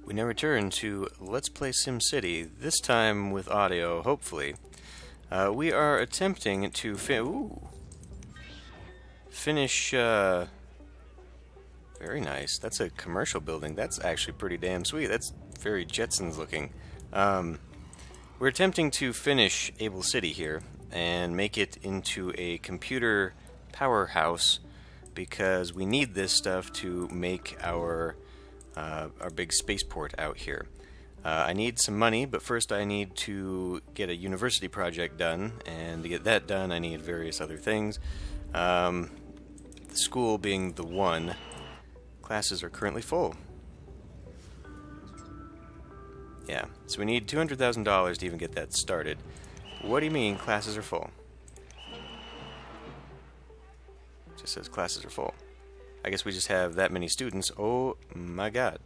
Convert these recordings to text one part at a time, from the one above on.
We now return to Let's Play SimCity, this time with audio, hopefully. We are attempting to finish, very nice. That's a commercial building. That's actually pretty damn sweet. That's very Jetsons looking. We're attempting to finish Able City here and make it into a computer powerhouse because we need this stuff to make our big spaceport out here. I need some money, but first I need to get a university project done, and to get that done I need various other things. The school being the one. Classes are currently full. Yeah, so we need $200,000 to even get that started. What do you mean classes are full? It just says classes are full. I guess we just have that many students. Oh my god.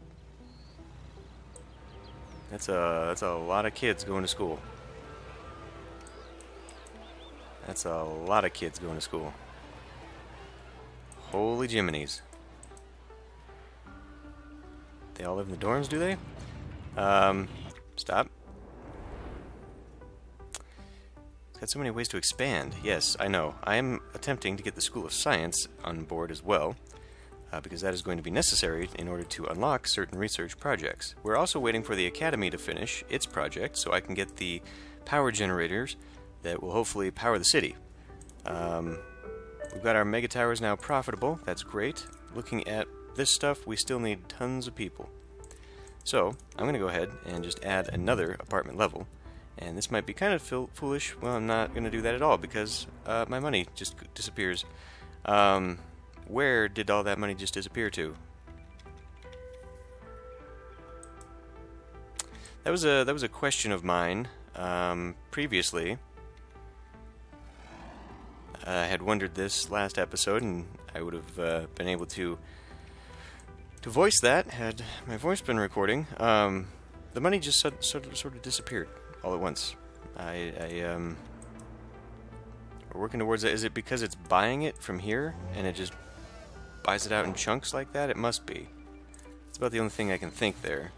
That's a lot of kids going to school. That's a lot of kids going to school. Holy Jiminy's. They all live in the dorms, do they? Stop. It's got so many ways to expand. Yes, I know. I am attempting to get the School of Science on board as well. Because that is going to be necessary in order to unlock certain research projects. We're also waiting for the Academy to finish its project so I can get the power generators that will hopefully power the city. We've got our mega towers now profitable. That's great. Looking at this stuff, we still need tons of people. So, I'm going to go ahead and just add another apartment level. And this might be kind of foolish. Well, I'm not going to do that at all because my money just disappears. Where did all that money just disappear to? That was a question of mine previously. I had wondered this last episode, and I would have been able to voice that had my voice been recording. The money just sort of disappeared all at once. We're working towards it. Is it because it's buying it from here and it just buys it out in chunks like that? It must be. It's about the only thing I can think there.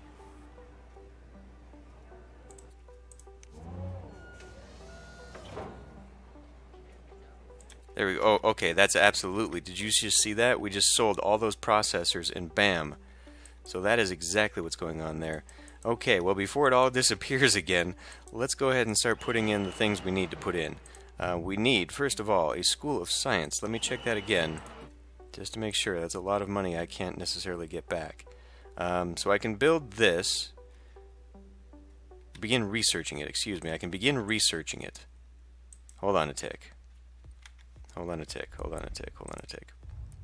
There we go. Oh, okay, that's absolutely. Did you just see that? We just sold all those processors and bam. So that is exactly what's going on there. Okay, well before it all disappears again, let's go ahead and start putting in the things we need to put in. We need, first of all, a School of Science. Let me check that again. Just to make sure. That's a lot of money I can't necessarily get back. So I can build this. Begin researching it. Excuse me. I can begin researching it. Hold on a tick. Hold on a tick. Hold on a tick. Hold on a tick.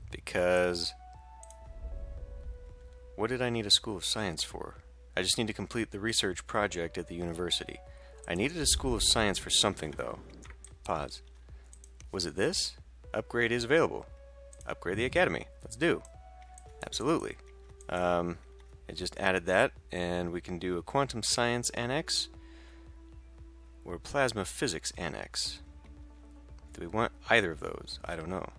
Because what did I need a School of Science for? I just need to complete the research project at the university. I needed a School of Science for something, though. Pause. Was it this? Upgrade is available. Upgrade the Academy. Let's do. Absolutely. I just added that, and we can do a Quantum Science Annex or Plasma Physics Annex. Do we want either of those? I don't know.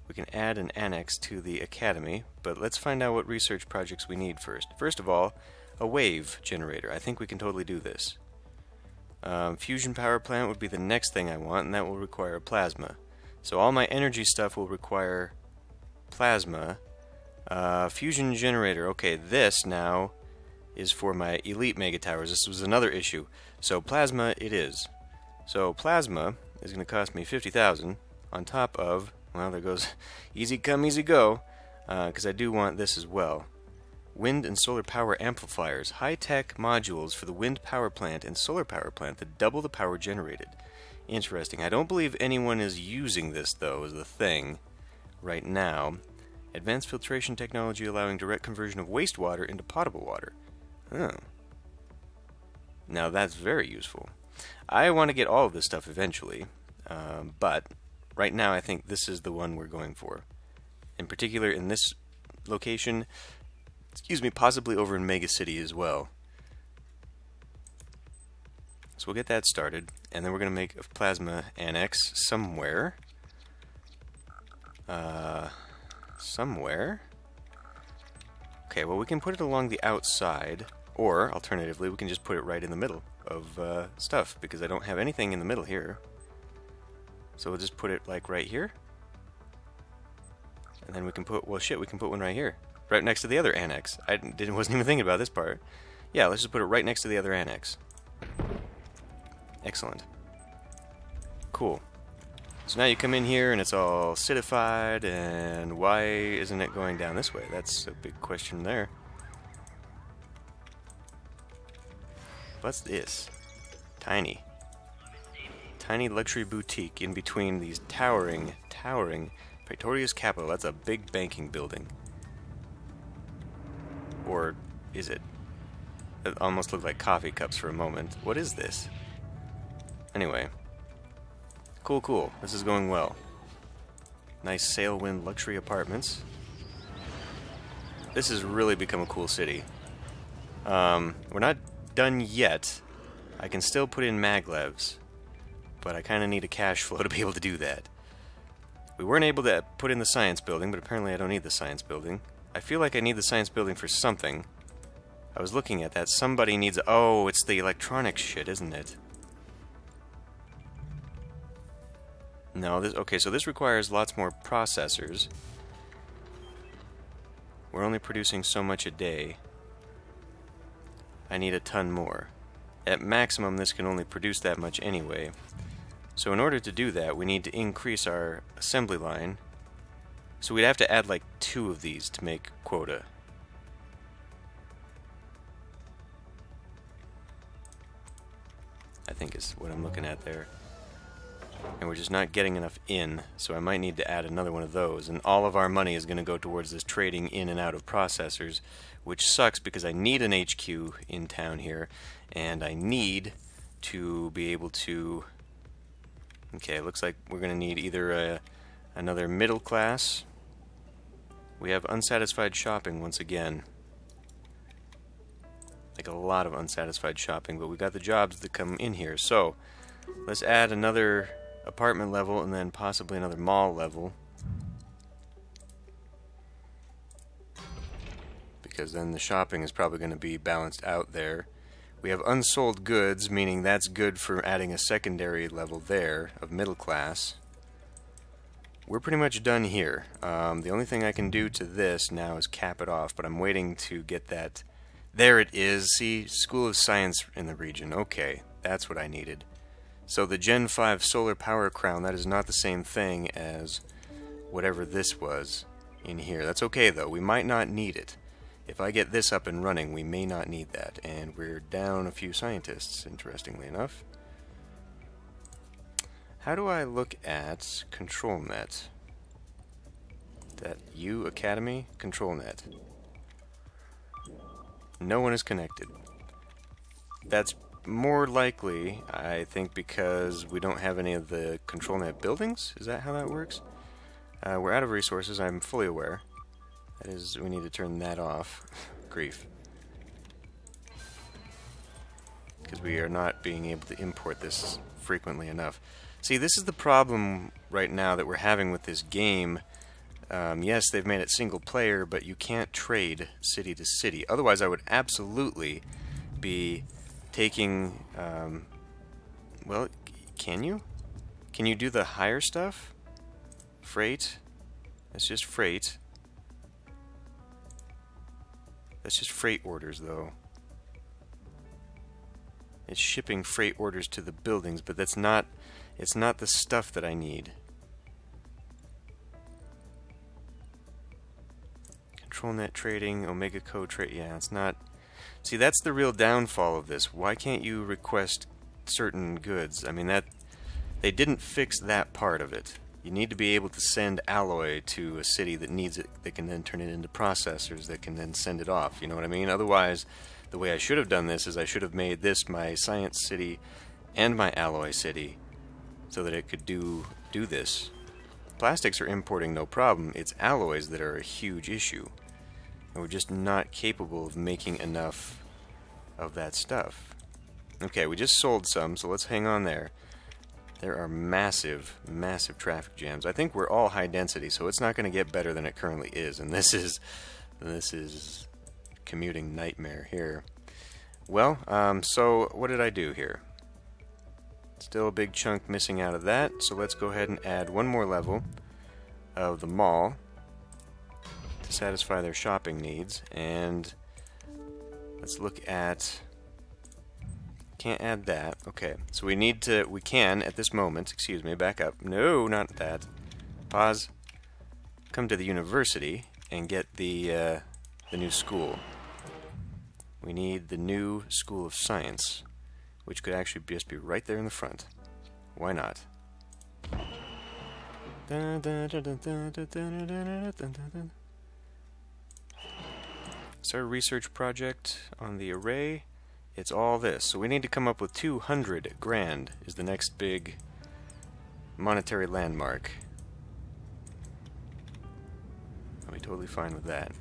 We can add an annex to the Academy, but let's find out what research projects we need first. First of all, a wave generator. I think we can totally do this. Fusion power plant would be the next thing I want, and that will require a plasma. So all my energy stuff will require plasma. Fusion generator. Okay, this now is for my elite mega towers. This was another issue. So plasma it is. So plasma is going to cost me 50,000 on top of, well, there goes easy come, easy go, because I do want this as well. Wind and solar power amplifiers. High-tech modules for the wind power plant and solar power plant that double the power generated. Interesting. I don't believe anyone is using this, though, as the thing right now. Advanced filtration technology allowing direct conversion of wastewater into potable water. Oh. Now that's very useful. I want to get all of this stuff eventually, but right now I think this is the one we're going for. In particular, in this location, excuse me, possibly over in Mega City as well. So we'll get that started, and then we're going to make a plasma annex somewhere. Okay, well, we can put it along the outside, or alternatively, we can just put it right in the middle of stuff, because I don't have anything in the middle here. So we'll just put it like right here. And then we can put, well, shit, we can put one right here, right next to the other annex. Wasn't even thinking about this part. Yeah, let's just put it right next to the other annex. Excellent. Cool. So now you come in here and it's all citified, and why isn't it going down this way? That's a big question there. What's this? Tiny luxury boutique in between these towering Praetoria's capital. That's a big banking building. Or is it? It almost looked like coffee cups for a moment. What is this? Anyway. Cool. This is going well. Nice Sailwind luxury apartments. This has really become a cool city. We're not done yet. I can still put in maglevs, but I kind of need a cash flow to be able to do that. We weren't able to put in the science building, but apparently I don't need the science building. I feel like I need the science building for something. I was looking at that. Somebody needs... Oh, it's the electronics shit, isn't it? No, this... Okay, so this requires lots more processors. We're only producing so much a day. I need a ton more. At maximum, this can only produce that much anyway. So in order to do that, we need to increase our assembly line. So we'd have to add like 2 of these to make quota. I think is what I'm looking at there. And we're just not getting enough in, so I might need to add another one of those. And all of our money is going to go towards this trading in and out of processors, which sucks because I need an HQ in town here, and I need to be able to... Okay, it looks like we're going to need either another middle class. We have unsatisfied shopping once again. Like a lot of unsatisfied shopping, but we got the jobs that come in here. So, let's add another apartment level and then possibly another mall level. Because then the shopping is probably going to be balanced out there. We have unsold goods, meaning that's good for adding a secondary level there of middle class. We're pretty much done here. The only thing I can do to this now is cap it off, but I'm waiting to get that. There it is. See, School of Science in the region. Okay, that's what I needed. So the Gen 5 solar power crown, that is not the same thing as whatever this was in here. That's okay though. We might not need it. If I get this up and running, we may not need that. And we're down a few scientists, interestingly enough. How do I look at ControlNet? That U Academy? ControlNet. No one is connected. That's more likely, I think, because we don't have any of the ControlNet buildings? Is that how that works? We're out of resources, I'm fully aware. That is, we need to turn that off. Grief. Because we are not being able to import this frequently enough. See, this is the problem right now that we're having with this game. Yes, they've made it single player, but you can't trade city to city. Otherwise, I would absolutely be taking... well, can you? Can you do the higher stuff? Freight? That's just freight. That's just freight orders, though. It's shipping freight orders to the buildings, but that's not... It's not the stuff that I need. ControlNet trading, Omega Code trade... Yeah, it's not... See, that's the real downfall of this. Why can't you request certain goods? I mean, that... They didn't fix that part of it. You need to be able to send alloy to a city that needs it, that can then turn it into processors that can then send it off. You know what I mean? Otherwise, the way I should have done this is I should have made this my science city and my alloy city so that it could do this. Plastics are importing no problem. It's alloys that are a huge issue. And we're just not capable of making enough of that stuff. Okay, we just sold some, so let's hang on there. There are massive, massive traffic jams. I think we're all high density, so it's not going to get better than it currently is. And this is commuting nightmare here. Well, so what did I do here? Still a big chunk missing out of that, so let's go ahead and add one more level of the mall to satisfy their shopping needs, and let's look at... Can't add that. Okay, so we can, at this moment, excuse me, back up. No, not that. Pause. Come to the university and get the new school. We need the new School of Science, which could actually just be right there in the front. Why not? Start a research project on the array. It's all this. So we need to come up with 200 grand is the next big monetary landmark. I'll be totally fine with that.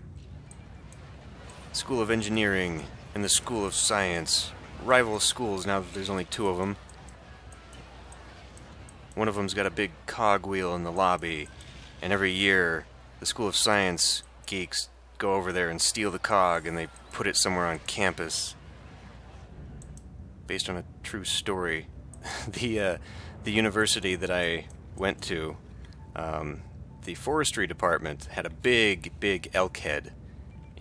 School of Engineering and the School of Science. Rival schools now that there's only two of them. One of them's got a big cogwheel in the lobby, and every year the School of Science geeks go over there and steal the cog and they put it somewhere on campus. Based on a true story. The university that I went to, the forestry department had a big elk head.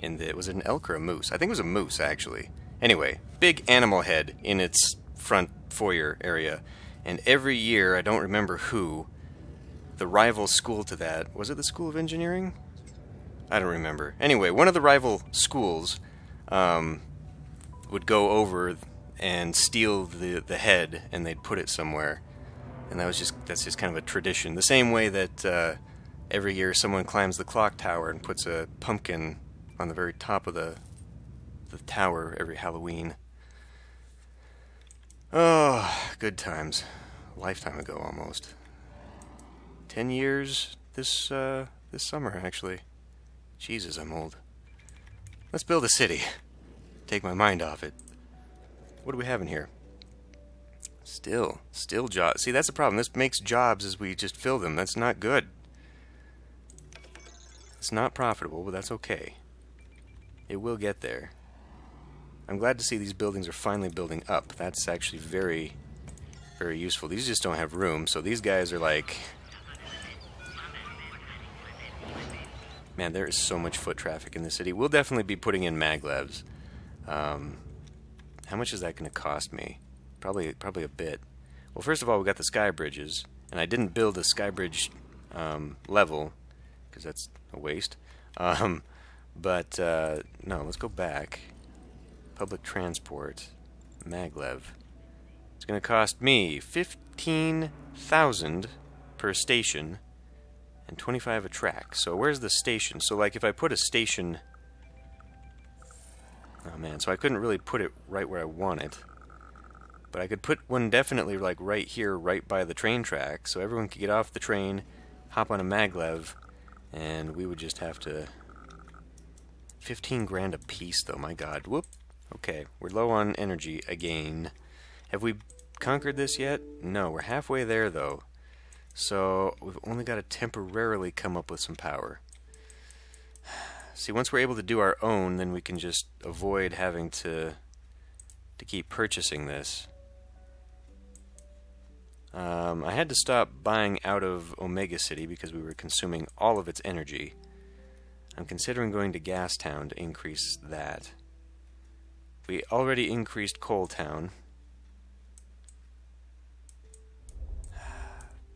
Was it an elk or a moose? I think it was a moose, actually. Anyway, big animal head in its front foyer area. And every year, I don't remember who, the rival school to that, was it the School of Engineering? I don't remember. Anyway, one of the rival schools would go over and steal the head, and they'd put it somewhere. And that's just kind of a tradition. The same way that every year someone climbs the clock tower and puts a pumpkin on the very top of the tower every Halloween. Oh, good times. A lifetime ago, almost. 10 years this summer, actually. Jesus, I'm old. Let's build a city. Take my mind off it. What do we have in here? Still jobs. See, that's the problem. This makes jobs as we just fill them. That's not good. It's not profitable, but that's okay. It will get there. I'm glad to see these buildings are finally building up. That's actually very, very useful. These just don't have room, so these guys are like... Man, there is so much foot traffic in the city. We'll definitely be putting in maglevs. How much is that going to cost me? Probably a bit. Well, first of all, we got the sky bridges, and I didn't build a sky bridge level, because that's a waste. But, no, let's go back. Public transport. Maglev. It's going to cost me 15,000 per station and 25 a track. So where's the station? So, like, if I put a station... Oh, man, so I couldn't really put it right where I want it. But I could put one definitely, like, right here, right by the train track, so everyone could get off the train, hop on a maglev, and we would just have to... 15 grand a piece, though, my god. Whoop. Okay, we're low on energy again. Have we conquered this yet? No, we're halfway there, though. So, we've only got to temporarily come up with some power. See, once we're able to do our own, then we can just avoid having to keep purchasing this. I had to stop buying out of Omega City because we were consuming all of its energy. I'm considering going to Gas Town to increase that. We already increased Coal Town.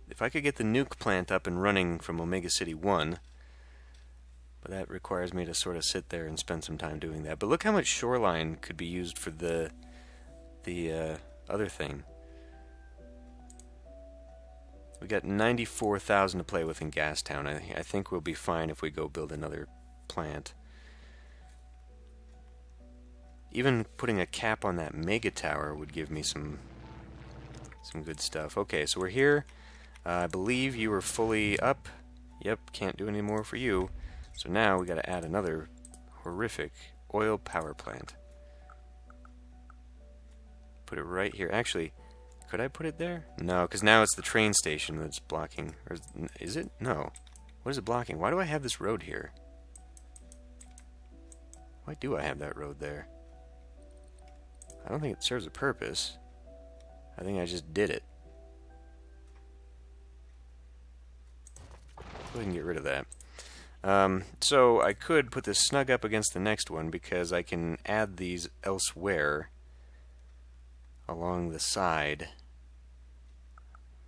If I could get the nuke plant up and running from Omega City 1, but that requires me to sort of sit there and spend some time doing that. But look how much shoreline could be used for the other thing. We got 94,000 to play with in Gastown. I think we'll be fine if we go build another plant. Even putting a cap on that mega tower would give me some good stuff. Okay, so we're here. I believe you were fully up. Yep, can't do any more for you. So now we got to add another horrific oil power plant. Put it right here. Actually, could I put it there? No, because now it's the train station that's blocking. Or is it? No. What is it blocking? Why do I have this road here? Why do I have that road there? I don't think it serves a purpose. I think I just did it. Go ahead and get rid of that. So I could put this snug up against the next one because I can add these elsewhere along the side.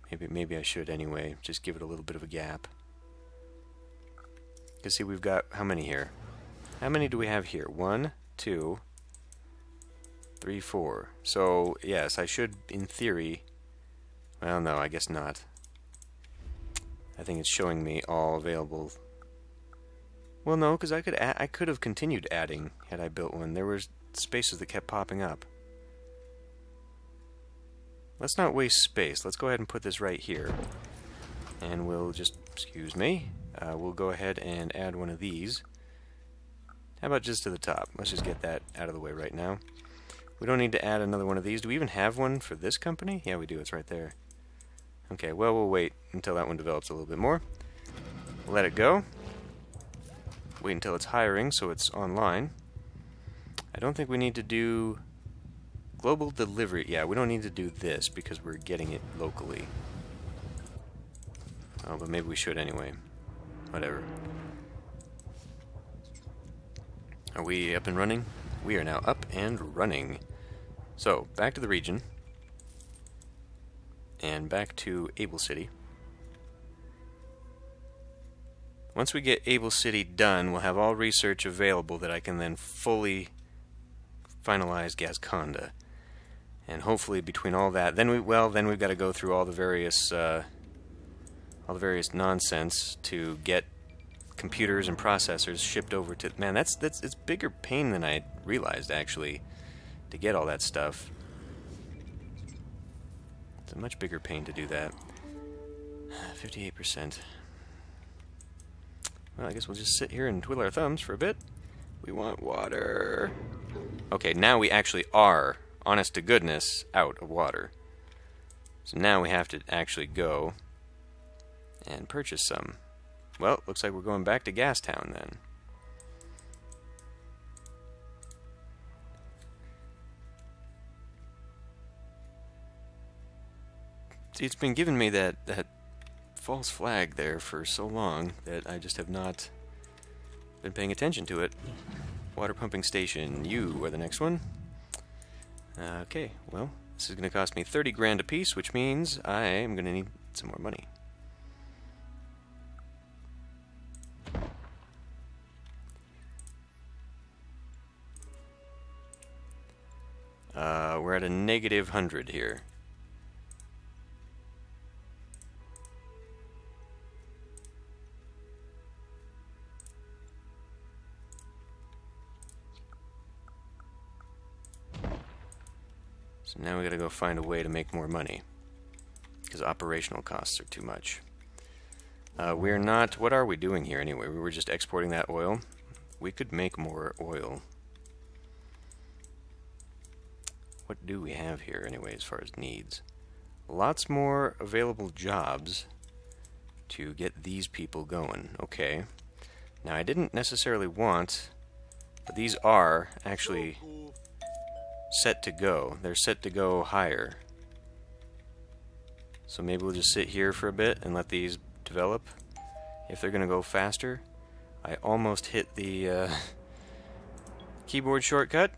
Maybe I should anyway. Just give it a little bit of a gap. Because see, we've got how many here? How many do we have here? 1, 2, 3, 4. So yes, I should, in theory. Well, no, I guess not. I think it's showing me all available. Well, no, because I could have continued adding had I built one. There were spaces that kept popping up. Let's not waste space. Let's go ahead and put this right here. And we'll just, excuse me, we'll go ahead and add one of these. How about just to the top? Let's just get that out of the way right now. We don't need to add another one of these. Do we even have one for this company? Yeah, we do. It's right there. Okay, well, we'll wait until that one develops a little bit more. Let it go. Wait until it's hiring so it's online. I don't think we need to do global delivery. Yeah, we don't need to do this because we're getting it locally. Oh, but maybe we should anyway. Whatever. Are we up and running? We are now up and running. So, back to the region. And back to Able City. Once we get Able City done, we'll have all research available that I can then fully finalize Gasconda. And hopefully between all that, then we've got to go through all the various nonsense to get computers and processors shipped over to. Man, it's bigger pain than I realized actually to get all that stuff. It's a much bigger pain to do that. 58%. Well, I guess we'll just sit here and twiddle our thumbs for a bit. We want water. Okay, now we actually are, honest to goodness, out of water. So now we have to actually go and purchase some. Well, looks like we're going back to Gastown then. See, it's been giving me that false flag there for so long that I just have not been paying attention to it. Water pumping station, you are the next one. Okay, well, this is going to cost me 30 grand a piece, which means I am going to need some more money. We're at a negative 100 here. So now we gotta go find a way to make more money, because operational costs are too much. We're not. What are we doing here anyway? We were just exporting that oil. We could make more oil. What do we have here anyway as far as needs? Lots more available jobs to get these people going. Okay. Now I didn't necessarily want, but these are actually set to go. They're set to go higher. So maybe we'll just sit here for a bit and let these develop. If they're going to go faster. I almost hit the keyboard shortcut.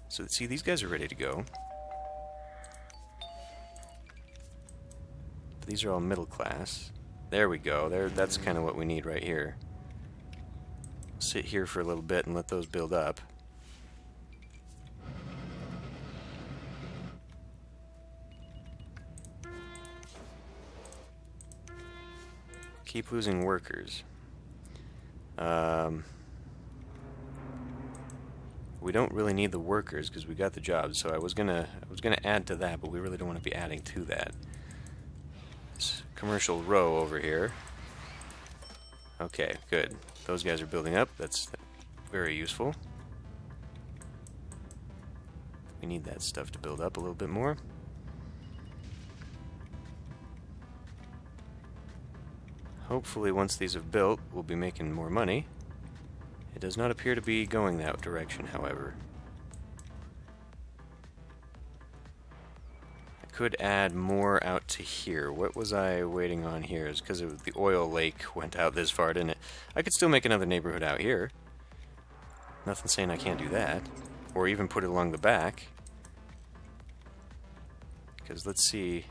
So see, these guys are ready to go. These are all middle class. There we go. That's kind of what we need right here. Sit here for a little bit and let those build up. Keep losing workers. We don't really need the workers because we got the jobs. So I was gonna add to that, but we really don't want to be adding to that. This commercial row over here. Okay, good. Those guys are building up. That's very useful. We need that stuff to build up a little bit more. Hopefully once these have built, we'll be making more money. It does not appear to be going that direction, however. I could add more out to here. What was I waiting on here? It's because the oil lake went out this far, didn't it? I could still make another neighborhood out here. Nothing saying I can't do that. Or even put it along the back. Because let's see.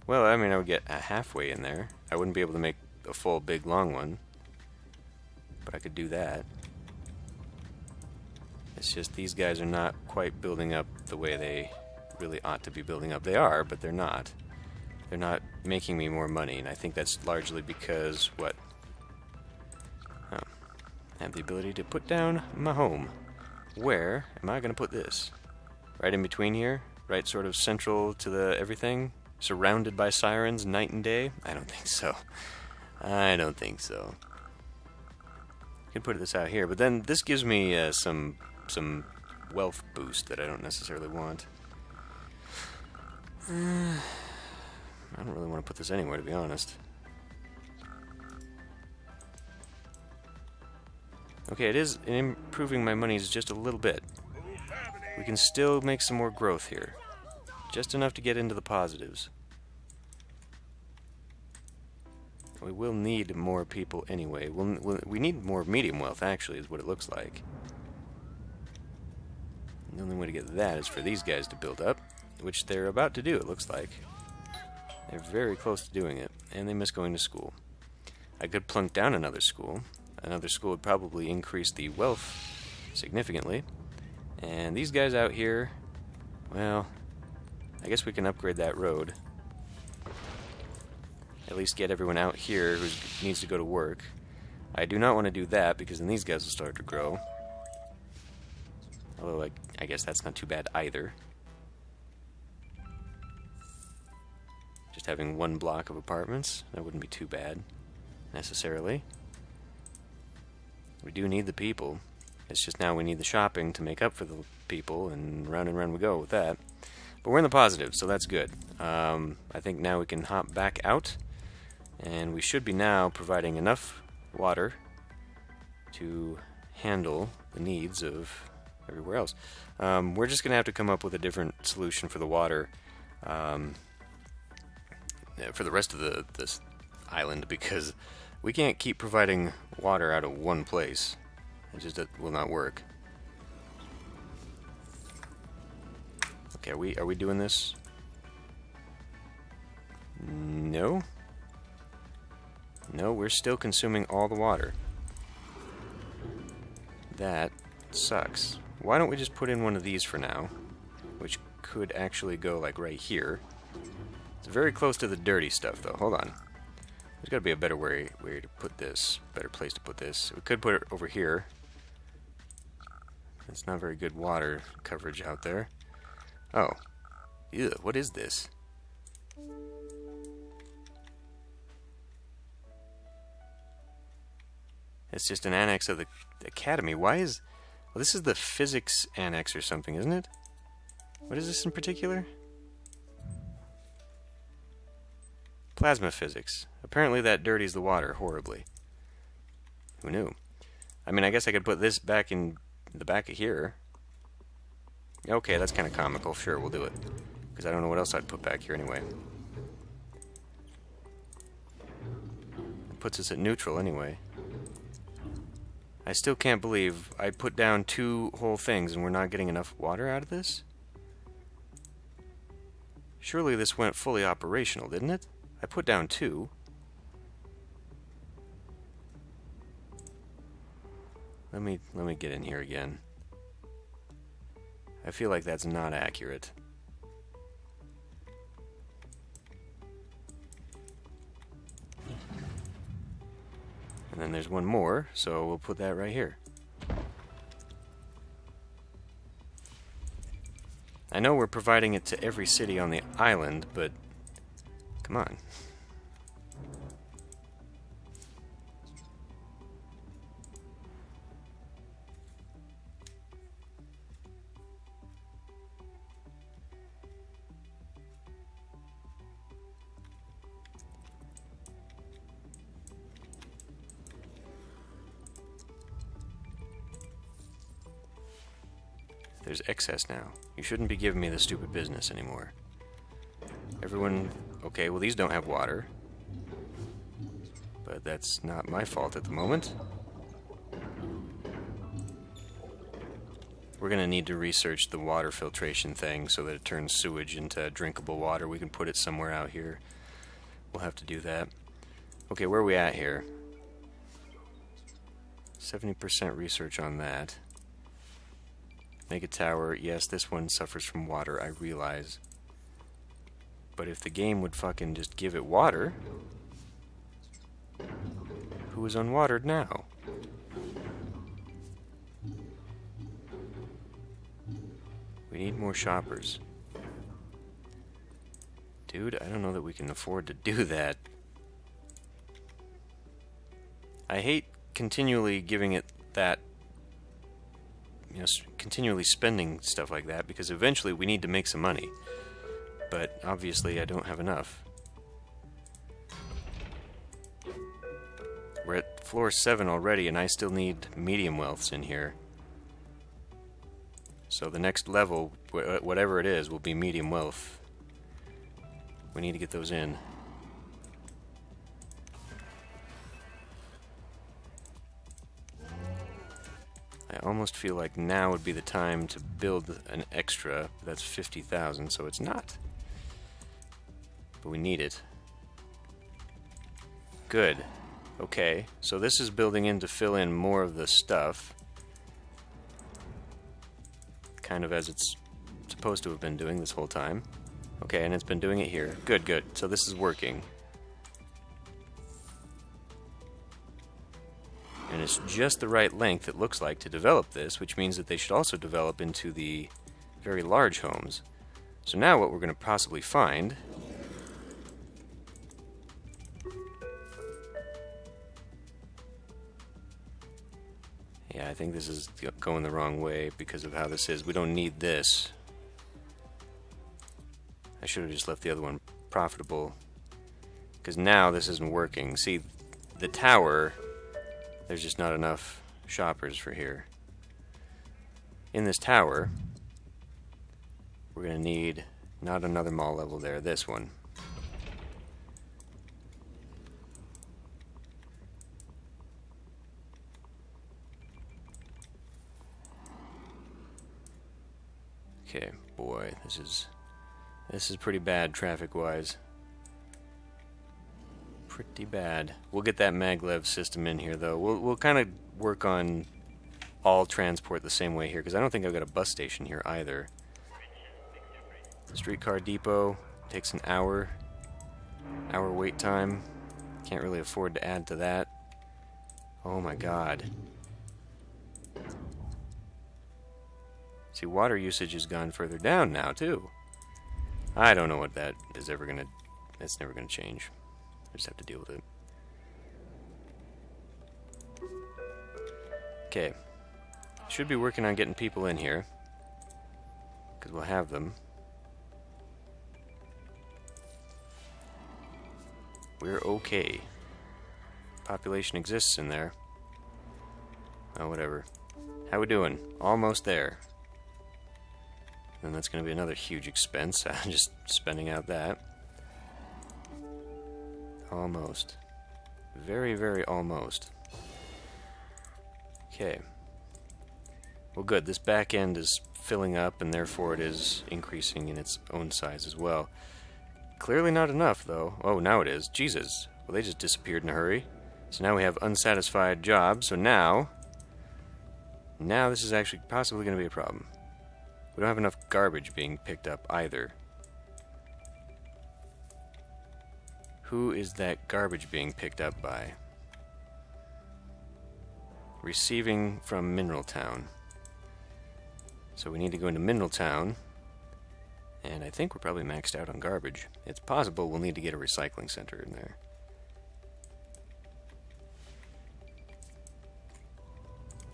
Well, I mean, I would get a halfway in there. I wouldn't be able to make a full big long one. But I could do that. It's just these guys are not quite building up the way they really ought to be building up. They are, but they're not. They're not making me more money, and I think that's largely because, what? Oh, I have the ability to put down my home. Where am I going to put this? Right in between here? Right sort of central to the everything? Surrounded by sirens night and day? I don't think so. I don't think so. I could put this out here, but then this gives me some wealth boost that I don't necessarily want. I don't really want to put this anywhere, to be honest. Okay, it is improving my monies just a little bit. We can still make some more growth here. Just enough to get into the positives. We will need more people anyway. We need more medium wealth, actually, is what it looks like. The only way to get that is for these guys to build up, which they're about to do, it looks like. They're very close to doing it, and they miss going to school. I could plunk down another school. Another school would probably increase the wealth significantly. And these guys out here, well, I guess we can upgrade that road. At least get everyone out here who needs to go to work. I do not want to do that because then these guys will start to grow. Although I guess that's not too bad either. Just having one block of apartments, that wouldn't be too bad necessarily. We do need the people. It's just now we need the shopping to make up for the people, and round we go with that. But we're in the positive, so that's good. I think now we can hop back out, and we should be now providing enough water to handle the needs of everywhere else. We're just going to have to come up with a different solution for the water for the rest of this island, because we can't keep providing water out of one place. It just will not work. Okay, are we doing this? No. No, we're still consuming all the water. That sucks. Why don't we just put in one of these for now, which could actually go like right here. It's very close to the dirty stuff though. Hold on. There's got to be a better way to put this, better place to put this. We could put it over here. It's not very good water coverage out there. Oh. Ew, what is this? It's just an annex of the academy. Why is... Well, this is the physics annex or something, isn't it? What is this in particular? Plasma physics. Apparently that dirties the water horribly. Who knew? I mean, I guess I could put this back in the back of here. Okay, that's kind of comical. Sure, we'll do it. Because I don't know what else I'd put back here anyway. It puts us at neutral anyway. I still can't believe I put down 2 whole things and we're not getting enough water out of this? Surely this went fully operational, didn't it? I put down 2. Let me get in here again. I feel like that's not accurate. And then there's one more, so we'll put that right here. I know we're providing it to every city on the island, but come on. There's excess now. You shouldn't be giving me the stupid business anymore. Everyone... Okay, well these don't have water. But that's not my fault at the moment. We're gonna need to research the water filtration thing so that it turns sewage into drinkable water. We can put it somewhere out here. We'll have to do that. Okay, where are we at here? 70% research on that. Mega tower, yes, this one suffers from water, I realize. But if the game would fucking just give it water... Who is unwatered now? We need more shoppers. Dude, I don't know that we can afford to do that. I hate continually giving it that, you know, continually spending stuff like that, because eventually we need to make some money. But obviously I don't have enough. We're at floor 7 already, and I still need medium wealths in here. So the next level, whatever it is, will be medium wealth. We need to get those in. I almost feel like now would be the time to build an extra. That's 50,000, so it's not. But we need it. Good. Okay, so this is building in to fill in more of the stuff. Kind of as it's supposed to have been doing this whole time. Okay, and it's been doing it here. Good, good. So this is working. And it's just the right length, it looks like, to develop this, which means that they should also develop into the very large homes. So now what we're going to possibly find... Yeah, I think this is going the wrong way because of how this is. We don't need this. I should have just left the other one profitable. Because now this isn't working. See, the tower... There's just not enough shoppers for here. In this tower, we're going to need not another mall level there, this one. Okay, boy, this is pretty bad traffic-wise. Pretty bad. We'll get that maglev system in here, though. We'll kind of work on all transport the same way here, because I don't think I've got a bus station here either. Streetcar depot takes an hour wait time. Can't really afford to add to that. Oh my god. See, water usage has gone further down now, too. I don't know what that is ever gonna... That's never gonna change. I just have to deal with it. Okay. Should be working on getting people in here. Because we'll have them. We're okay. Population exists in there. Oh, whatever. How we doing? Almost there. And that's going to be another huge expense. I'm just spending out that. Almost. Very, very almost. Okay. Well, good. This back end is filling up, and therefore it is increasing in its own size as well. Clearly not enough, though. Oh, now it is. Jesus. Well, they just disappeared in a hurry. So now we have unsatisfied jobs. So now this is actually possibly going to be a problem. We don't have enough garbage being picked up either. Who is that garbage being picked up by? Receiving from Mineral Town. So we need to go into Mineral Town. And I think we're probably maxed out on garbage. It's possible we'll need to get a recycling center in there.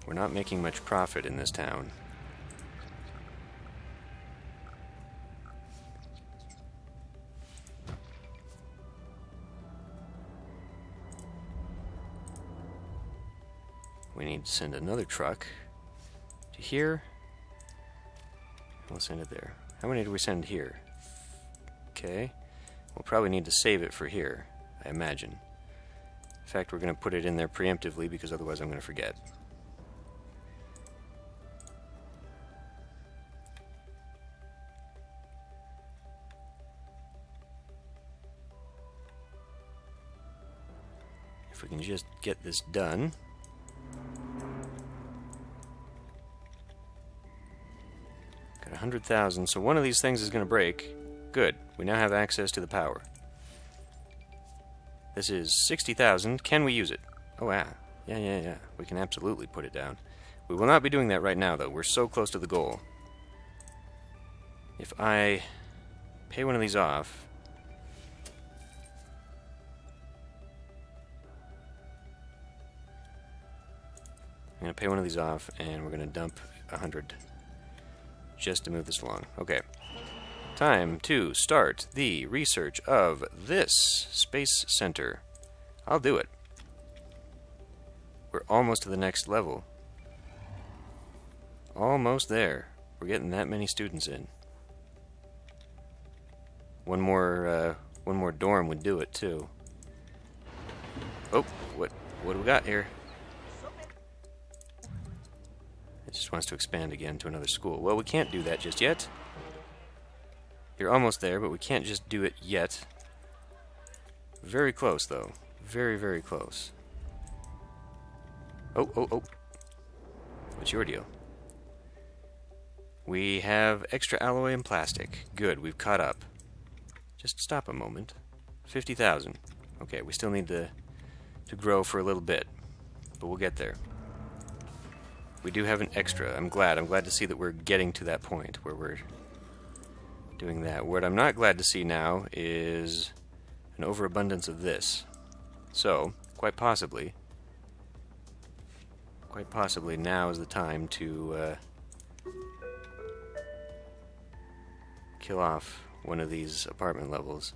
We're not making much profit in this town. We need to send another truck to here. We'll send it there. How many do we send here? Okay. We'll probably need to save it for here, I imagine. In fact, we're going to put it in there preemptively because otherwise I'm going to forget. If we can just get this done. Got 100,000, so one of these things is going to break. Good. We now have access to the power. This is 60,000. Can we use it? Oh, yeah. Yeah. We can absolutely put it down. We will not be doing that right now, though. We're so close to the goal. If I pay one of these off... I'm going to pay one of these off, and we're going to dump 100 just to move this along. Okay. Time to start the research of this space center. I'll do it. We're almost to the next level. Almost there. We're getting that many students in. One more dorm would do it too. Oh, what do we got here? It just wants to expand again to another school. Well, we can't do that just yet. You're almost there, but we can't just do it yet. Very close, though. Very, very close. Oh. What's your deal? We have extra alloy and plastic. Good, we've caught up. Just stop a moment. 50,000. Okay, we still need to grow for a little bit, but we'll get there. We do have an extra. I'm glad to see that we're getting to that point where we're doing that. What I'm not glad to see now is an overabundance of this. So, quite possibly now is the time to kill off one of these apartment levels.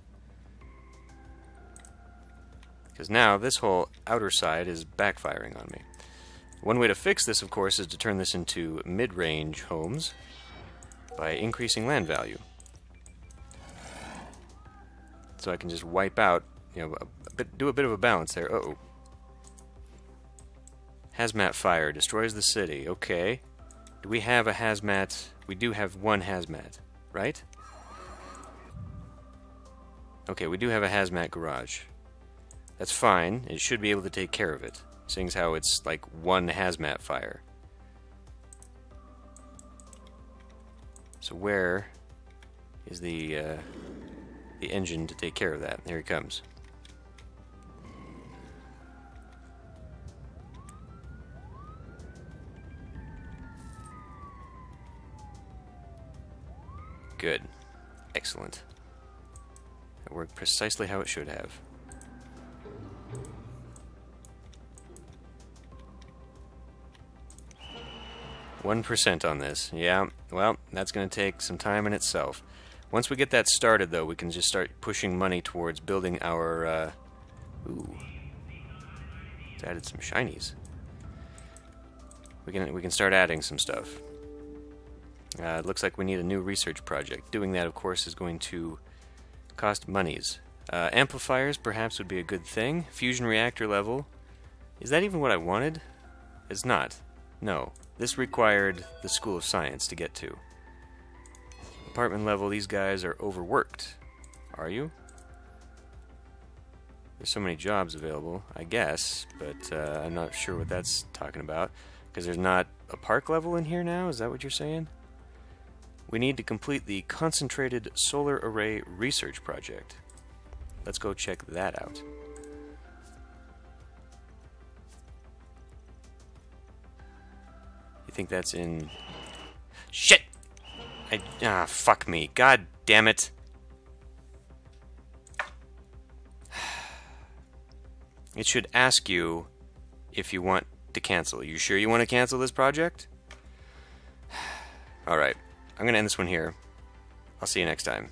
Because now this whole outer side is backfiring on me. One way to fix this, of course, is to turn this into mid-range homes by increasing land value. So I can just wipe out, do a bit of a balance there. Uh-oh. Hazmat fire destroys the city. Okay. Do we have a hazmat? We do have one hazmat, right? Okay, we do have a hazmat garage. That's fine. It should be able to take care of it, seeing as how it's like one hazmat fire. So where is the engine to take care of that? Here he comes. Good. Excellent. It worked precisely how it should have. %1 on this. Yeah, well, that's going to take some time in itself. Once we get that started, though, we can just start pushing money towards building our, ooh. It's added some shinies. We can start adding some stuff. It looks like we need a new research project. Doing that, of course, is going to cost monies. Amplifiers, perhaps, would be a good thing. Fusion reactor level. Is that even what I wanted? It's not. No. This required the School of Science to get to. Apartment level, these guys are overworked. Are you? There's so many jobs available, I guess, but I'm not sure what that's talking about. Because there's not a park level in here now? Is that what you're saying? We need to complete the Concentrated Solar Array Research Project. Let's go check that out. You think that's in... Shit! Fuck me. God damn it. It should ask you if you want to cancel. You sure you want to cancel this project? Alright. I'm going to end this one here. I'll see you next time.